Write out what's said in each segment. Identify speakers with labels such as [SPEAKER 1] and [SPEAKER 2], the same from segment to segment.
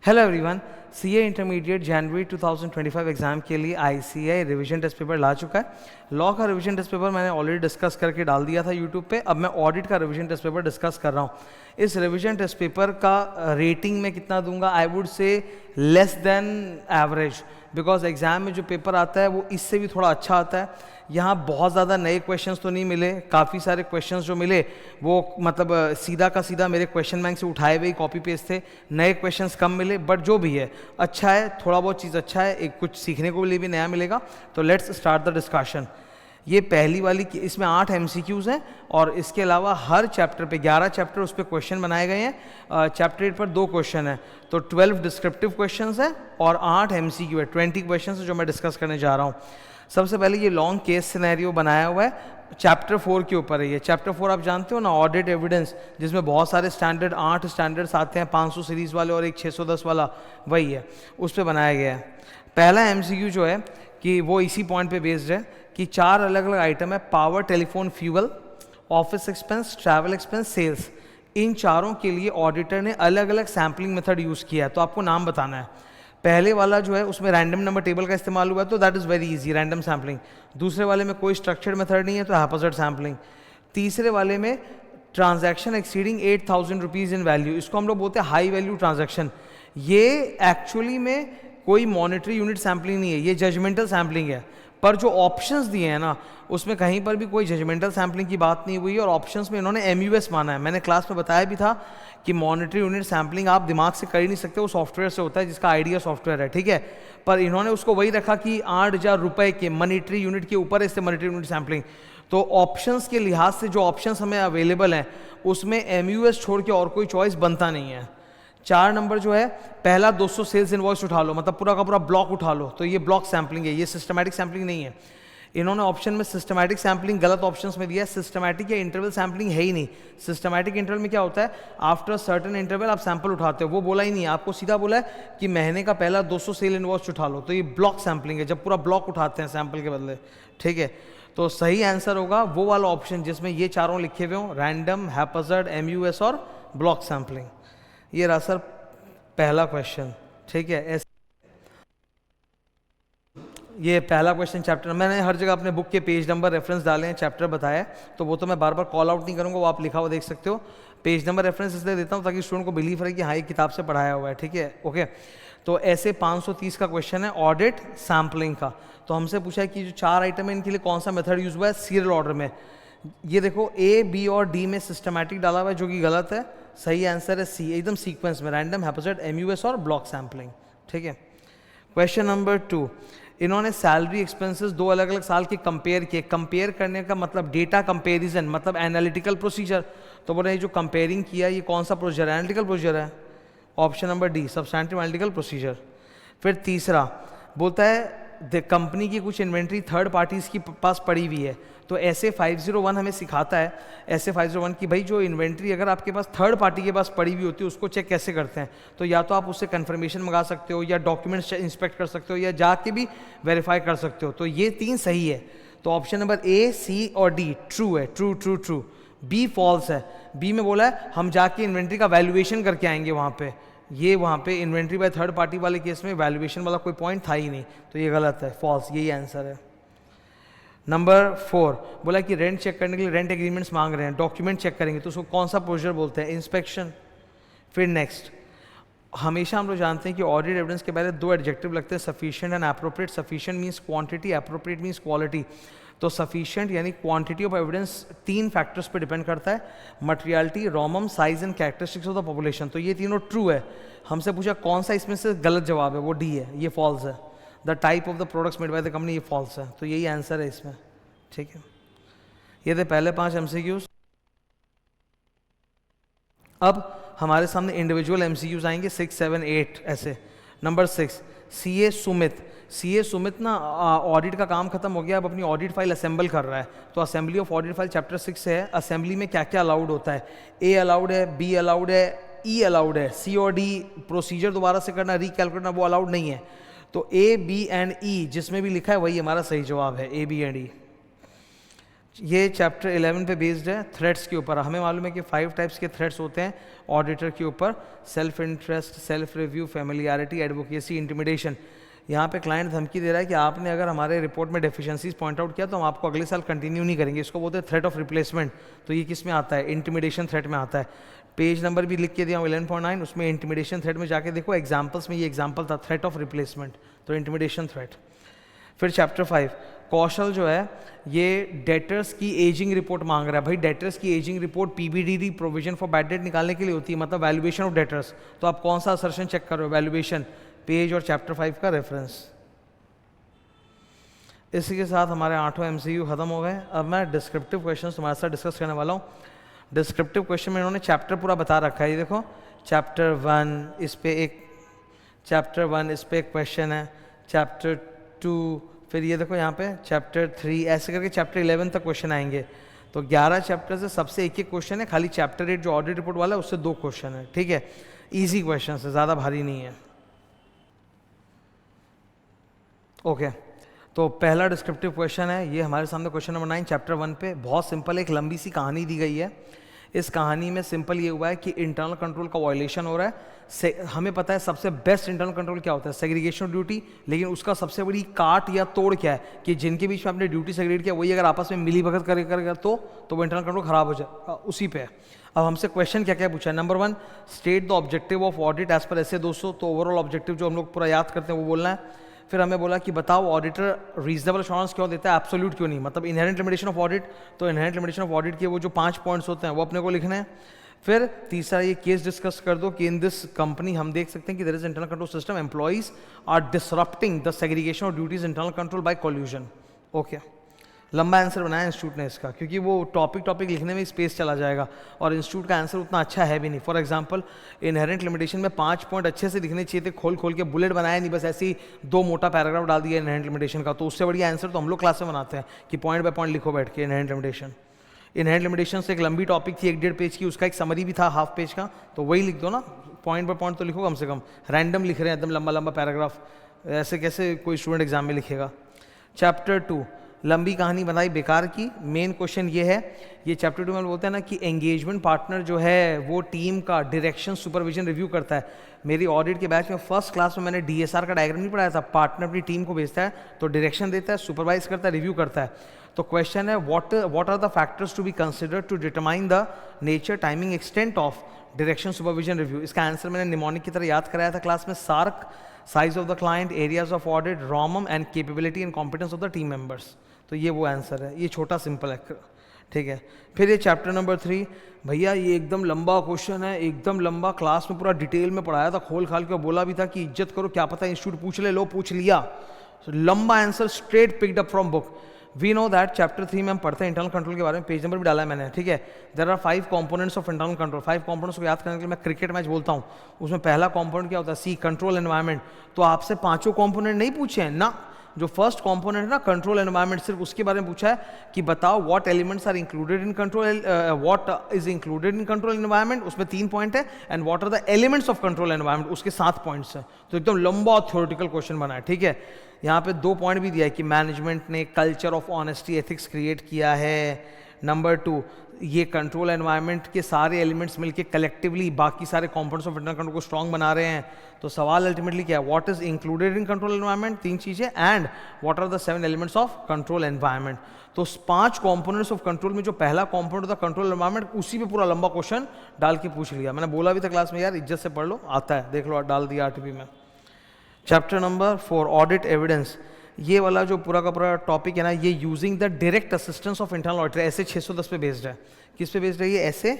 [SPEAKER 1] Hello everyone, CA intermediate जनवरी 2025 exam के लिए ICA revision test paper ला चुका है। लॉ का रिवीजन टेस्ट पेपर मैंने ऑलरेडी डिस्कस करके डाल दिया था यूट्यूब पे। अब मैं ऑडिट का रिवीजन टेस्ट पेपर डिस्कस कर रहा हूँ। इस रिवीजन टेस्ट पेपर का रेटिंग मैं कितना दूंगा? I would say less than average, because exam में जो पेपर आता है वो इससे भी थोड़ा अच्छा आता है। यहाँ बहुत ज़्यादा नए क्वेश्चंस तो नहीं मिले, काफ़ी सारे क्वेश्चंस जो मिले वो मतलब सीधा का सीधा मेरे क्वेश्चन बैंक से उठाए हुए कॉपी पेस्ट थे। नए क्वेश्चंस कम मिले, बट जो भी है अच्छा है, थोड़ा बहुत चीज़ अच्छा है, एक कुछ सीखने को लिए भी नया मिलेगा। तो लेट्स स्टार्ट द डिस्कशन। ये पहली वाली, इसमें 8 MCQs हैं और इसके अलावा हर चैप्टर पे 11 चैप्टर उस पर क्वेश्चन बनाए गए हैं। चैप्टर 8 पर 2 क्वेश्चन है, तो 12 डिस्क्रिप्टिव क्वेश्चंस हैं और 8 MCQ है, 20 क्वेश्चंस है जो मैं डिस्कस करने जा रहा हूँ। सबसे पहले ये लॉन्ग केस सिनेरियो बनाया हुआ है, चैप्टर 4 के ऊपर है ये। चैप्टर 4 आप जानते हो ना, ऑडिट एविडेंस, जिसमें बहुत सारे स्टैंडर्ड 8 स्टैंडर्ड्स आते हैं, 500 सीरीज़ वाले और एक 610 वाला, वही है, उस पर बनाया गया है। पहला MCQ जो है कि वो इसी पॉइंट पे बेस्ड है कि 4 अलग अलग आइटम है, power, telephone, fuel, office expense, travel expense, sales. इन चारों के लिए ऑडिटर ने अलग अलग सैम्पलिंग मेथड यूज़ किया है, तो आपको नाम बताना है। पहले वाला जो है उसमें रैंडम नंबर टेबल का इस्तेमाल हुआ है, तो that is very easy, random sampling. दूसरे वाले में कोई स्ट्रक्चर्ड मेथड नहीं है, तो हैपोजेड सैम्पलिंग। तीसरे वाले में transaction exceeding 8,000 rupees in value, इसको हम लोग बोलते हैं हाई वैल्यू ट्रांजैक्शन। ये एक्चुअली में कोई मॉनेटरी यूनिट सैम्पलिंग नहीं है, ये जजमेंटल सैम्पलिंग है। पर जो ऑप्शंस दिए हैं ना, उसमें कहीं पर भी कोई जजमेंटल सैम्पलिंग की बात नहीं हुई है और ऑप्शंस में इन्होंने MUS माना है। मैंने क्लास में बताया भी था कि मॉनेटरी यूनिट सैम्पलिंग आप दिमाग से कर ही नहीं सकते, वो सॉफ्टवेयर से होता है जिसका आइडिया सॉफ्टवेयर है, ठीक है। पर इन्होंने उसको वही रखा कि 8,000 रुपये के मॉनेटरी यूनिट के ऊपर है, इससे मॉनेटरी यूनिट सैम्पलिंग। तो ऑप्शंस के लिहाज से जो ऑप्शंस हमें अवेलेबल हैं उसमें MUS छोड़ के और कोई चॉइस बनता नहीं है। 4 नंबर जो है, पहला 200 सेल्स इनवॉइस उठा लो, मतलब पूरा का पूरा ब्लॉक उठा लो, तो ये ब्लॉक सैम्पलिंग है, ये सिस्टमैटिक सैम्पलिंग नहीं है। इन्होंने ऑप्शन में सिस्टमैटिक सैम्पलिंग गलत ऑप्शंस में दिया है, सिस्टमैटिक या इंटरवल सैम्पलिंग है ही नहीं। सिस्टमैटिक इंटरवल में क्या होता है, आफ्टर सर्टेन इंटरवल आप सैंपल उठाते हो, वो बोला ही नहीं है, आपको सीधा बोला है कि महीने का पहला 200 सेल इनवॉइस उठा लो, तो ये ब्लॉक सैम्पलिंग है, जब पूरा ब्लॉक उठाते हैं सैंपल के बदले, ठीक है। तो सही आंसर होगा वो वाला ऑप्शन जिसमें ये चारों लिखे हुए हों, रैंडम, हैपोजेड, MUS और ब्लॉक सैम्पलिंग। ये रहा सर पहला क्वेश्चन, ठीक है। ये पहला क्वेश्चन चैप्टर, मैंने हर जगह अपने बुक के पेज नंबर रेफरेंस डाले हैं, चैप्टर बताया है, तो वो तो मैं बार बार कॉल आउट नहीं करूँगा, वो आप लिखा हुआ देख सकते हो। पेज नंबर रेफरेंस इसलिए देता हूँ ताकि स्टूडेंट को बिलीव रहे कि हाँ ये किताब से पढ़ाया हुआ है, ठीक है, ओके। तो ऐसे 530 का क्वेश्चन है ऑडिट सैम्पलिंग का। तो हमसे पूछा है कि जो 4 आइटम है इनके लिए कौन सा मेथड यूज हुआ है सीरियल ऑर्डर में। ये देखो A, B और D में सिस्टमैटिक डाला हुआ है, जो कि गलत है। सही आंसर है C, एकदम सीक्वेंस में, रैंडम, हैपोजेड, MUS और ब्लॉक सैम्पलिंग, ठीक है। क्वेश्चन नंबर 2, इन्होंने सैलरी एक्सपेंसेस 2 अलग अलग साल के कंपेयर किए। कंपेयर करने का मतलब डेटा कंपेरिजन, मतलब एनालिटिकल प्रोसीजर। तो बोले जो कंपेयरिंग किया ये कौन सा प्रोसीजर है? एनालिटिकल प्रोसीजर है, option number D, substantive analytical procedure. फिर तीसरा बोलता है कंपनी की कुछ इन्वेंट्री थर्ड पार्टीज की पास पड़ी हुई है। तो ऐसे 501 हमें सिखाता है, ऐसे 501 की भाई जो इन्वेंट्री अगर आपके पास थर्ड पार्टी के पास पड़ी हुई होती है उसको चेक कैसे करते हैं। तो या तो आप उससे कंफर्मेशन मंगा सकते हो, या डॉक्यूमेंट्स इंस्पेक्ट कर सकते हो, या जाके भी वेरीफाई कर सकते हो। तो ये 3 सही है, तो ऑप्शन नंबर A, C और D ट्रू है, true true true. B false है, B में बोला है हम जाके इन्वेंट्री का वैल्यूएशन करके आएंगे वहाँ पे। ये वहाँ पे इन्वेंट्री बाय थर्ड पार्टी वाले केस में वैल्यूएशन वाला कोई पॉइंट था ही नहीं, तो ये गलत है, फॉल्स, यही आंसर है। नंबर 4 बोला कि रेंट चेक करने के लिए रेंट एग्रीमेंट्स मांग रहे हैं, डॉक्यूमेंट चेक करेंगे, तो उसको कौन सा प्रोसीजर बोलते हैं? इंस्पेक्शन। फिर नेक्स्ट, हमेशा हम लोग जानते हैं कि ऑडिट एविडेंस के पहले 2 एडजेक्टिव लगते हैं, sufficient and appropriate. Sufficient means quantity, appropriate means quality. तो सफिशिएंट यानी क्वांटिटी ऑफ एविडेंस 3 फैक्टर्स पे डिपेंड करता है, materiality, रोमम, size and characteristics of the population. तो ये तीनों ट्रू है। हमसे पूछा कौन सा इसमें से गलत जवाब है, वो D है, ये फॉल्स है। The type of the products made by the company, ये फॉल्स है, तो यही आंसर है इसमें, ठीक है। ये थे पहले 5 MCQs। अब हमारे सामने इंडिविजुअल MCQs आएंगे 6, 7, 8 ऐसे। नंबर 6, CA सुमित ना ऑडिट का काम खत्म हो गया, अब अपनी ऑडिट फाइल असेंबल कर रहा है। तो assembly of audit file chapter 6 से है, असेंबली में क्या क्या अलाउड होता है। A अलाउड है, B अलाउड है, E अलाउड है, C और D प्रोसीजर दोबारा से करना, रिकैलकुलेट करना, वो अलाउड नहीं है। तो A, B एंड E जिसमें भी लिखा है वही हमारा सही जवाब है, A, B एंड E। ये चैप्टर 11 पे बेस्ड है थ्रेट्स के ऊपर। हमें मालूम है कि 5 टाइप्स के थ्रेट्स होते हैं ऑडिटर के ऊपर, self interest, self review, familiarity, advocacy, intimidation. यहाँ पे क्लाइंट धमकी दे रहा है कि आपने अगर हमारे रिपोर्ट में डेफिशिएंसीज पॉइंट आउट किया तो हम आपको अगले साल कंटिन्यू नहीं करेंगे। इसको बोलते हैं थ्रेट ऑफ रिप्लेसमेंट। तो ये किस में आता है? इंटिमिडेशन थ्रेट में आता है। पेज नंबर भी लिख के दिया हूँ 11.9, उसमें इंटिमिडेशन थ्रेट में जाके देखो एग्जाम्पल्स में ये एग्जाम्पल था थ्रेट ऑफ रिप्लेसमेंट, तो इंटिमिडेशन थ्रेट। फिर चैप्टर 5 कौशल जो है ये डेटर्स की एजिंग रिपोर्ट मांग रहा है। भाई डेटर्स की ageing report P B D D provision for bad debt निकालने के लिए होती है, मतलब वैल्यूएशन ऑफ डेटर्स। तो आप कौन सा असर्शन चेक कर रहे हो? वैल्यूएशन, पेज और चैप्टर 5 का रेफरेंस। इसी के साथ हमारे 8 MCQ खत्म हो गए। अब मैं डिस्क्रिप्टिव क्वेश्चन तुम्हारे साथ डिस्कस करने वाला हूँ। डिस्क्रिप्टिव क्वेश्चन में इन्होंने चैप्टर पूरा बता रखा है। ये देखो चैप्टर 1 इस पे एक क्वेश्चन है, चैप्टर 2, फिर ये देखो यहाँ पे चैप्टर 3, ऐसे करके चैप्टर 11 तक क्वेश्चन आएंगे। तो 11 चैप्टर से सबसे एक क्वेश्चन है। खाली चैप्टर 8 जो ऑडिट रिपोर्ट वाला है उससे 2 क्वेश्चन है। ठीक है, ईजी क्वेश्चन है, ज़्यादा भारी नहीं है। ओके तो पहला डिस्क्रिप्टिव क्वेश्चन है ये हमारे सामने, क्वेश्चन नंबर 9 चैप्टर 1 पे। बहुत सिंपल एक लंबी सी कहानी दी गई है। इस कहानी में सिंपल ये हुआ है कि इंटरनल कंट्रोल का वायलेशन हो रहा है। हमें पता है सबसे बेस्ट इंटरनल कंट्रोल क्या होता है? Segregation duty. लेकिन उसका सबसे बड़ी काट या तोड़ क्या है कि जिनके बीच में आपने ड्यूटी सेग्रीगेट किया वही अगर आपस में मिली भगत करेगा तो वो इंटरनल कंट्रोल खराब हो जाए, उसी पे है। अब हमसे क्वेश्चन क्या क्या पूछा है? Number 1 state the objective of audit as per ऐसे 200। तो ओवरऑल ऑब्जेक्टिव जो हम लोग पूरा याद करते हैं वो बोलना है। फिर हमें बोला कि बताओ ऑडिटर रीजनेबल एश्योरेंस क्यों देता है, एब्सोल्यूट क्यों नहीं, मतलब इनहेरेंट लिमिटेशन ऑफ ऑडिट। तो इनहेरेंट लिमिटेशन ऑफ ऑडिट के वो जो 5 पॉइंट्स होते हैं वो अपने को लिखने हैं। फिर तीसरा ये केस डिस्कस कर दो कि इन दिस कंपनी हम देख सकते हैं कि there is internal control system, employees are disrupting the segregation of duties internal control by collusion. Okay, लंबा आंसर बनाया इंस्टीट्यूट ने इसका, क्योंकि वो टॉपिक लिखने में स्पेस चला जाएगा और इंस्टीट्यूट का आंसर उतना अच्छा है भी नहीं। फॉर एग्जांपल इनहेरेंट लिमिटेशन में 5 पॉइंट अच्छे से दिखने चाहिए थे, खोल के बुलेट बनाया नहीं, बस ऐसे ही 2 मोटा पैराग्राफ डाल दिया इनहेरेंट लिमिटेशन का। तो उससे बढ़िया आंसर तो हम लोग क्लास में बनाते हैं कि पॉइंट बाय पॉइंट लिखो बैठ के इनहेरेंट लिमिटेशन। इनहेरेंट लिमिटेशन से एक लंबी टॉपिक थी 1.5 पेज की, उसका एक समरी भी था हाफ पेज का, तो वही लिख दो ना, पॉइंट बाय पॉइंट तो लिखो कम से कम। रैंडम लिख रहे हैं एकदम लंबा पैराग्राफ, ऐसे कैसे कोई स्टूडेंट एग्जाम में लिखेगा। चैप्टर 2 लंबी कहानी बनाई बेकार की। मेन क्वेश्चन ये है, ये चैप्टर 2 में बोलते हैं ना कि एंगेजमेंट पार्टनर जो है वो टीम का डायरेक्शन सुपरविजन रिव्यू करता है। मेरी ऑडिट के बैच में फर्स्ट क्लास में मैंने DSR का डायग्राम नहीं पढ़ाया था। पार्टनर अपनी टीम को भेजता है तो डायरेक्शन देता है, सुपरवाइज करता है, रिव्यू करता है। तो क्वेश्चन है what are the factors to be considered to determine the nature, timing, extent of direction supervision review. इसका आंसर मैंने निमोनिक की तरह याद कराया था क्लास में। SARC, size of the client, areas of audit, ROMM and capability and competence of the team members. तो ये वो आंसर है, ये छोटा सिंपल है। ठीक है, फिर ये चैप्टर नंबर 3 भैया ये एकदम लंबा क्वेश्चन है, एकदम लंबा। क्लास में पूरा डिटेल में पढ़ाया था, खोल खाल के बोला भी था कि इज्जत करो, क्या पता इंस्टीट्यूट पूछ ले, लो पूछ लिया। लंबा answer straight picked up from book. We know that chapter 3 में हम पढ़ते हैं इंटरनल कंट्रोल के बारे में, पेज नंबर भी डाला है मैंने। ठीक है, there are 5 components of internal control. 5 components को याद करने के लिए मैं क्रिकेट मैच बोलता हूँ, उसमें पहला कंपोनेंट क्या होता है? सी, कंट्रोल एनवायरनमेंट। तो आपसे 5 कंपोनेंट नहीं पूछे हैं ना, जो फर्स्ट कंपोनेंट है ना कंट्रोल एनवायरनमेंट, सिर्फ उसके बारे में पूछा है कि बताओ what elements are included in control, what is included in control environment, उसमें 3 पॉइंट है, and what are the elements of control environment, उसके 7 पॉइंट्स है। तो एकदम लंबा थ्योरेटिकल क्वेश्चन बना है। ठीक है, यहाँ पे 2 पॉइंट भी दिया है कि मैनेजमेंट ने culture of honesty ethics create किया है। नंबर 2 ये कंट्रोल एनवायरनमेंट के सारे एलिमेंट्स मिलके कलेक्टिवली बाकी सारे कंपोनेंट्स ऑफ इंटरनल कंट्रोल को स्ट्रॉन्ग बना रहे हैं। तो सवाल अल्टीमेटली क्या है? What is included in control environment, 3 चीजें, and what are the 7 elements of control environment. तो 5 कंपोनेंट्स ऑफ कंट्रोल में जो पहला कंपोनेंट था कंट्रोल एनवायरनमेंट, उसी पे पूरा लंबा क्वेश्चन डाल के पूछ लिया। मैंने बोला भी था क्लास में यार इज्जत से पढ़ लो, आता है, देख लो, डाल दिया आरटीपी में। Chapter number 4 audit evidence. ये वाला जो पूरा का पूरा टॉपिक है ना, ये using the direct assistance of internal auditor, ऐसे 610 पे बेस्ड है। किस पे बेस्ड है ये? ऐसे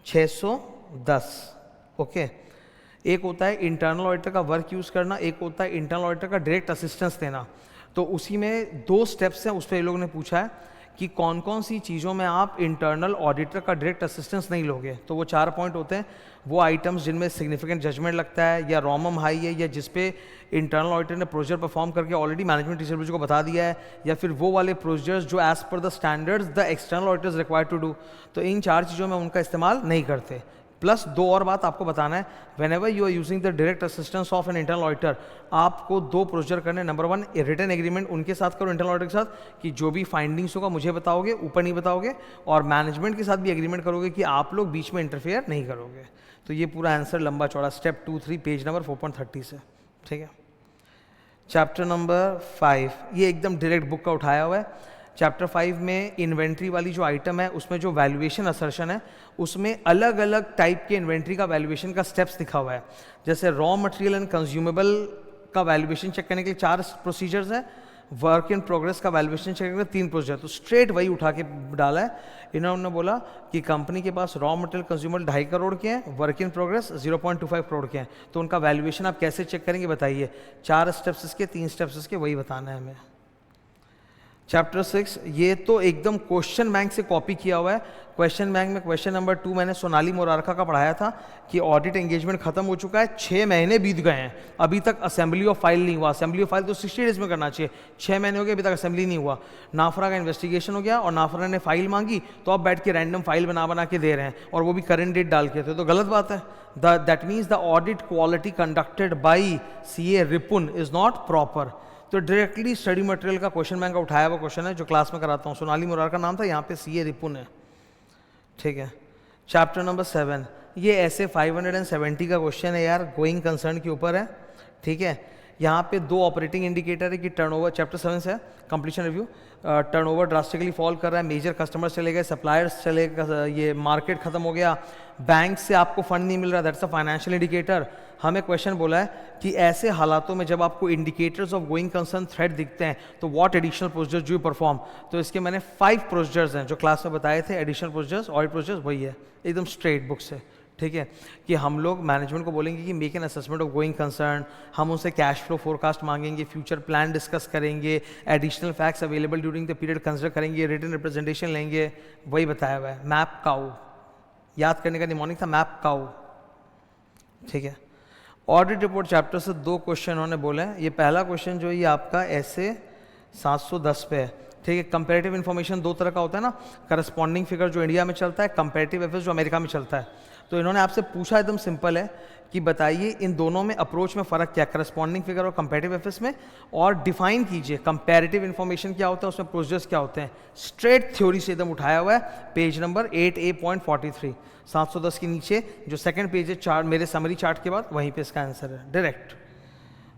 [SPEAKER 1] 610। ओके, एक होता है इंटरनल ऑडिटर का वर्क यूज करना, एक होता है इंटरनल ऑडिटर का डायरेक्ट असिस्टेंस देना। तो उसी में 2 स्टेप्स हैं, उस पर ये लोग ने पूछा है कि कौन कौन सी चीज़ों में आप इंटरनल ऑडिटर का डायरेक्ट असिस्टेंस नहीं लोगे। तो वो 4 पॉइंट होते हैं। वो आइटम्स जिनमें सिग्निफिकेंट जजमेंट लगता है, या रॉमम हाई है, या जिसपे इंटरनल ऑडिटर ने प्रोसीजर परफॉर्म करके ऑलरेडी मैनेजमेंट डिस्ट्रीब्यूटर को बता दिया है, या फिर वो वाले प्रोसीजर्स जो as per the standards the external auditors required to do. तो इन 4 चीज़ों में उनका इस्तेमाल नहीं करते। प्लस दो और बात आपको बताना है, whenever you are using the direct assistance of an internal auditor, आपको दो प्रोसीजर करने। नंबर वन, रिटन एग्रीमेंट उनके साथ करो, इंटरनल ऑडिटर के साथ, कि जो भी फाइंडिंग्स होगा मुझे बताओगे, ऊपर नहीं बताओगे, और मैनेजमेंट के साथ भी एग्रीमेंट करोगे कि आप लोग बीच में इंटरफेयर नहीं करोगे। तो ये पूरा आंसर लंबा चौड़ा स्टेप 2-3 पेज नंबर 4.30 से, ठीक है। चैप्टर नंबर 5, ये एकदम डायरेक्ट बुक का उठाया हुआ है। चैप्टर 5 में इन्वेंट्री वाली जो आइटम है उसमें जो वैल्यूएशन असर्शन है उसमें अलग अलग टाइप के इन्वेंट्री का वैल्यूएशन का स्टेप्स लिखा हुआ है। जैसे रॉ मटेरियल एंड कंज्यूमेबल का वैल्यूएशन चेक करने के लिए 4 प्रोसीजर्स है, वर्क इन प्रोग्रेस का वैल्यूएशन चेक करने के लिए 3 प्रोसीजर। तो स्ट्रेट वही उठा के डाला है। इन्होंने बोला कि कंपनी के पास रॉ मटेरियल कंज्यूमेबल 2.5 करोड़ के हैं, वर्क इन प्रोग्रेस 0.25 करोड़ के हैं, तो उनका वैल्यूएशन आप कैसे चेक करेंगे बताइए। 4 स्टेप्स इसके, 3 स्टेप्स इसके, वही बताना है हमें। चैप्टर 6, ये तो एकदम क्वेश्चन बैंक से कॉपी किया हुआ है। क्वेश्चन बैंक में क्वेश्चन नंबर 2 मैंने सोनाली मोरारका का पढ़ाया था कि ऑडिट एंगेजमेंट खत्म हो चुका है, 6 महीने बीत गए हैं, अभी तक असेंबली ऑफ फाइल नहीं हुआ। असेंबली ऑफ फाइल तो 60 डेज में करना चाहिए, 6 महीने हो गए अभी तक असेंबली नहीं हुआ। नाफरा का इन्वेस्टिगेशन हो गया और नाफरा ने फाइल मांगी, तो अब बैठ के रैंडम फाइल बना के दे रहे हैं, और वो भी करंट डेट डाल के, तो गलत बात है। That means the audit quality conducted by CA Ripun is not proper. तो डायरेक्टली स्टडी मटेरियल का क्वेश्चन बैंक का उठाया हुआ क्वेश्चन है जो क्लास में कराता हूँ। सोनाली मोरार का नाम था, यहाँ पे CA रिपुन है, ठीक है। चैप्टर नंबर 7, ये ऐसे 570 का क्वेश्चन है यार, गोइंग कंसर्न के ऊपर है, ठीक है। यहाँ पे 2 ऑपरेटिंग इंडिकेटर है कि टर्नओवर, चैप्टर 7 से completion review, turnover drastically fall कर रहा है, मेजर कस्टमर्स चले गए, सप्लायर्स चले गए, ये मार्केट खत्म हो गया, बैंक से आपको फंड नहीं मिल रहा, दैट्स अ फाइनेंशियल इंडिकेटर। हमें क्वेश्चन बोला है कि ऐसे हालातों में जब आपको indicators of going concern threat दिखते हैं तो what additional procedures do you perform. तो इसके मैंने 5 प्रोसीजर्स हैं जो क्लास में बताए थे, एडिशनल प्रोसीजर्स, ऑडिट प्रोसीजर्स, वही है एकदम स्ट्रेट बुक से, ठीक है। कि हम लोग मैनेजमेंट को बोलेंगे कि make an assessment of going concern, हम उनसे कैश फ्लो फोरकास्ट मांगेंगे, फ्यूचर प्लान डिस्कस करेंगे, additional facts available during the period consider करेंगे, रिटन रिप्रेजेंटेशन लेंगे, वही बताया हुआ है। मैप काउ याद करने का निमोनिक था, मैप काउ, ठीक है। ऑडिट रिपोर्ट चैप्टर से 2 क्वेश्चन उन्होंने बोले हैं। ये पहला क्वेश्चन जो ये आपका ऐसे 710 पे है, ठीक है। कंपैरेटिव इन्फॉर्मेशन 2 तरह का होता है ना, करस्पॉन्डिंग फिगर जो इंडिया में चलता है, कंपैरेटिव एफएस जो अमेरिका में चलता है। तो इन्होंने आपसे पूछा, एकदम सिंपल है कि बताइए इन दोनों में अप्रोच में फ़र्क क्या है, करस्पॉन्डिंग फिगर और कंपैरेटिव एफएस में, और डिफाइन कीजिए कंपैरेटिव इन्फॉर्मेशन क्या होता है, उसमें प्रोसीजर्स क्या होते हैं। स्ट्रेट थ्योरी से एकदम उठाया हुआ है, पेज नंबर 8A.43, 710 के नीचे जो सेकंड पेज है चार्ट, मेरे समरी चार्ट के बाद, वहीं पे इसका आंसर है डायरेक्ट।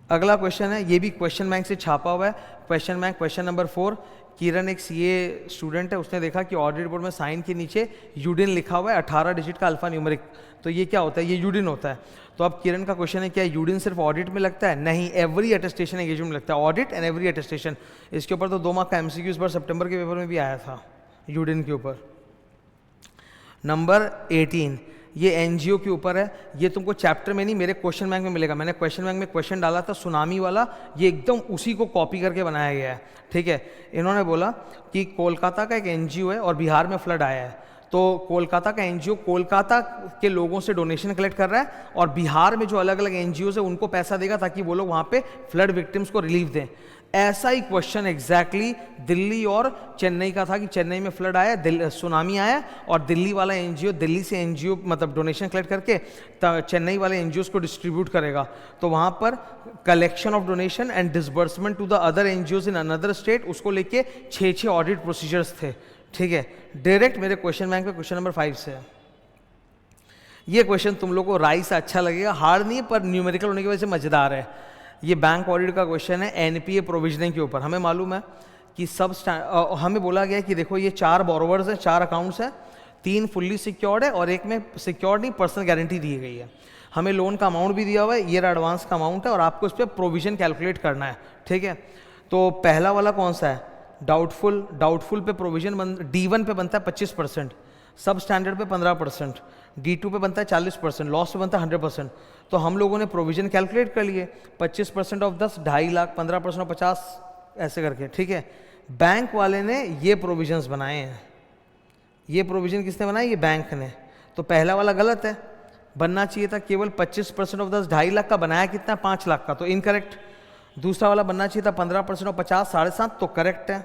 [SPEAKER 1] अगला क्वेश्चन है, ये भी क्वेश्चन बैंक से छापा हुआ है। क्वेश्चन बैंक क्वेश्चन नंबर 4, किरण एक CA स्टूडेंट है, उसने देखा कि ऑडिट रिपोर्ट में साइन के नीचे यूडिन लिखा हुआ है, 18 डिजिट का अल्फा न्यूमेरिक, तो ये क्या होता है, ये यूडिन होता है। तो अब किरण का क्वेश्चन है, क्या यूडिन सिर्फ ऑडिट में लगता है? नहीं, एवरी अटेस्टेशन एंगेजमेंट में लगता है, ऑडिट एंड एवरी अटेस्टेशन। इसके ऊपर तो 2 मार्क का MCQ इस बार सितंबर के पेपर में भी आया था यूडिन के ऊपर। नंबर 18, ये NGO के ऊपर है। ये तुमको चैप्टर में नहीं, मेरे क्वेश्चन बैंक में मिलेगा। मैंने क्वेश्चन बैंक में क्वेश्चन डाला था सुनामी वाला, ये एकदम उसी को कॉपी करके बनाया गया है, ठीक है। इन्होंने बोला कि कोलकाता का एक NGO है और बिहार में फ्लड आया है, तो कोलकाता का NGO कोलकाता के लोगों से डोनेशन कलेक्ट कर रहा है और बिहार में जो अलग अलग NGOs है उनको पैसा देगा ताकि वो लोग वहाँ पे फ्लड विक्टिम्स को रिलीफ दें। ऐसा ही क्वेश्चन एग्जैक्टली दिल्ली और चेन्नई का था कि चेन्नई में फ्लड आया, सुनामी आया, और दिल्ली वाला NGO दिल्ली से NGO मतलब डोनेशन कलेक्ट करके चेन्नई वाले NGOs को डिस्ट्रीब्यूट करेगा। तो वहाँ पर collection of donation and disbursement to the other NGOs in another state, उसको लेके 6 ऑडिट प्रोसीजर्स थे, ठीक है। डायरेक्ट मेरे क्वेश्चन बैंक पे क्वेश्चन नंबर 5 से है। ये क्वेश्चन तुम लोग को राय से अच्छा लगेगा, हार्ड नहीं है, पर न्यूमेरिकल होने की वजह से मजेदार है। ये बैंक ऑडिट का क्वेश्चन है NPA प्रोविजनिंग के ऊपर। हमें मालूम है कि हमें बोला गया है कि देखो ये 4 बोरोवर्स हैं, 4 अकाउंट्स हैं, 3 फुल्ली सिक्योर्ड है और एक में सिक्योर्ड नहीं, पर्सनल गारंटी दी गई है। हमें लोन का अमाउंट भी दिया हुआ है, ईयर एडवांस का अमाउंट है, और आपको इस पर प्रोविजन कैलकुलेट करना है, ठीक है। तो पहला वाला कौन सा है, डाउटफुल। डाउटफुल पे प्रोविजन D1 पे बनता है 25%, सब स्टैंडर्ड पे 15%, D2 पे बनता है 40%, लॉस पे बनता है 100%। तो हम लोगों ने प्रोविजन कैलकुलेट कर लिए, 25% ऑफ 10 2.5 लाख, 15% ऑफ 50, ऐसे करके, ठीक है। बैंक वाले ने ये प्रोविजंस बनाए हैं। ये प्रोविजन किसने बनाए? ये बैंक ने। तो पहला वाला गलत है, बनना चाहिए था केवल 25% ऑफ 10 2.5 लाख का, बनाया कितना 5 लाख का, तो इनकरेक्ट। दूसरा वाला बनना चाहिए था 15% ऑफ 50 7.5, तो करेक्ट है।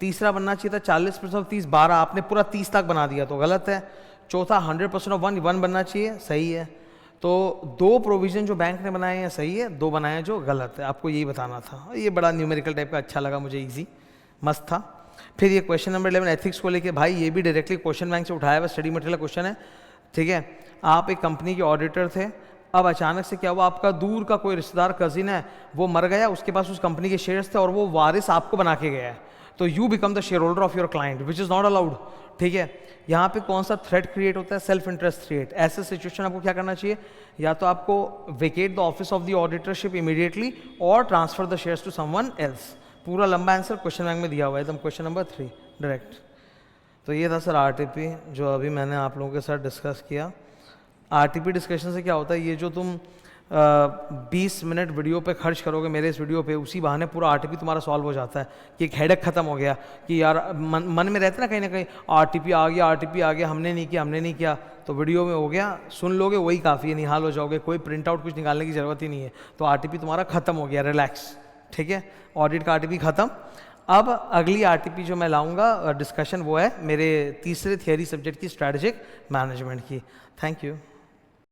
[SPEAKER 1] तीसरा बनना चाहिए था 40% ऑफ 30 12, आपने पूरा 30 लाख बना दिया, तो गलत है। चौथा 100% ऑफ वन, वन बनना चाहिए, सही है। तो 2 प्रोविज़न जो बैंक ने बनाए हैं सही है, 2 बनाए हैं जो गलत है, आपको यही बताना था। ये बड़ा न्यूमेरिकल टाइप का अच्छा लगा मुझे, ईजी मस्त था। फिर ये क्वेश्चन नंबर 11 एथिक्स को लेके, भाई ये भी डायरेक्टली क्वेश्चन बैंक से उठाया हुआ स्टडी मटेरियल क्वेश्चन है, ठीक है। आप एक कंपनी के ऑडिटर थे, अब अचानक से क्या हुआ, आपका दूर का कोई रिश्तेदार कजिन है, वो मर गया, उसके पास उस कंपनी के शेयर्स थे और वो वारिस आपको बना के गया है, तो you become the share holder of your client which is not allowed, ठीक है। यहाँ पे कौन सा थ्रेट क्रिएट होता है, सेल्फ इंटरेस्ट थ्रेट। ऐसे सिचुएशन आपको क्या करना चाहिए, या तो आपको vacate the office of the auditorship immediately और transfer the shares to someone else. पूरा लंबा आंसर क्वेश्चन बैंक में दिया हुआ है एकदम, क्वेश्चन नंबर 3 डायरेक्ट। तो ये था सर आरटीपी जो अभी मैंने आप लोगों के साथ डिस्कस किया। आरटीपी डिस्कशन से क्या होता है, ये जो तुम 20 मिनट वीडियो पे खर्च करोगे मेरे इस वीडियो पे, उसी बहाने पूरा आरटीपी तुम्हारा सॉल्व हो जाता है कि एक हेडेक खत्म हो गया कि यार मन में रहता है ना कहीं आरटीपी आ गया, हमने नहीं किया, तो वीडियो में हो गया, सुन लोगे वही काफ़ी है, निहाल हो जाओगे, कोई प्रिंट आउट कुछ निकालने की ज़रूरत ही नहीं है। तो आरटीपी तुम्हारा खत्म हो गया, रिलैक्स, ठीक है। ऑडिट का आरटीपी खत्म। अब अगली आरटीपी जो मैं लाऊंगा डिस्कशन वो है मेरे तीसरे थियरी सब्जेक्ट की, स्ट्रैटेजिक मैनेजमेंट की। Thank you.